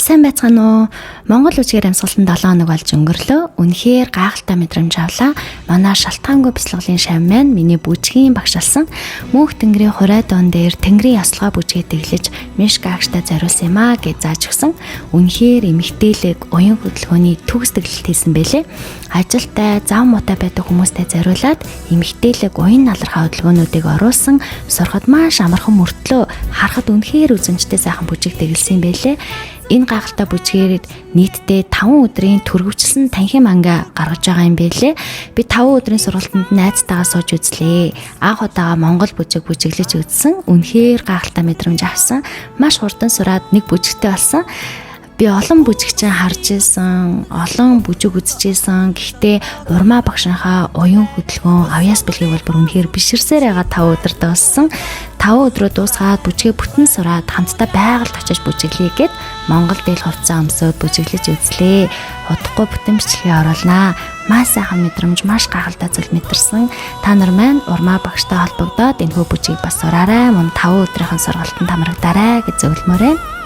Сайн байцгаана уу? Монгол үжигээр амьсгалсан 7 хоног болж өнгөрлөө. Үнэхээр гайхалтай мэдрэмж авлаа. Манай шалтгаангүй бяцлаглалын шавь маань миний бүжгийн багшилсан. Мөнх тэнгэрийн хурай доон дээр тэнгэрийн ясалгаа бүжгээ тэглэж миш гаагштай зориулсан юм аа гэж зааж өгсөн. Үнэхээр эмэгтэйлэг уян хөдөлгөөний төгс тэглэлт хийсэн байлээ. Ажилтай, зав муутай байдаг хүмүүстэй зориулаад эмэгтэйлэг уян налархаа хөдөлгөөнүүдийг оруулсан. Сурахад маш амархан мөртлөө харахад үнэхээр үзэмжтэй сайхан бүжиг тэглэсэн байлээ. Энэ гайхалтай бүжгээр нийтдээ 5 өдрийн түргөвчлсэн танхим манга гаргаж байгаа юм байлээ. Би 5 өдрийн сургалтанд найзтайгаа сууж үзлээ. Анх удаага монгол бүжиг бүжиглэж үзсэн. Үнэхээр гайхалтай мэдрэмж авсан. Маш хурдан сураад нэг бүжигтэй болсон. Би олон бүжигчин харж исэн, олон бүжиг үзэж исэн. Гэхдээ урмаа багшийнхаа уян хөдөлгөөн, авьяас бэлгийг бол бүр үнэхээр биширсээр байгаа 5 өдөр дууссан. 5 өдрөө дуусгаад бүжгээ бүтэн сураад хамтдаа байгальд очиж бүжиглэе гэд Монгол дээл хувцас өмсөд бүжиглэж үзлээ. Удахгүй бүтэн бичлэгээ оруулнаа. Маш сайхан мэдрэмж, маш гайхалтай зүйл мэдэрсэн. Та нар маань урмаа багштай холбогдоод энэ хөө бүжгийг бас сураарай. Мөн 5 өдрийн сургалтанд хамрагдаарай гэж зөвлөмөр байна.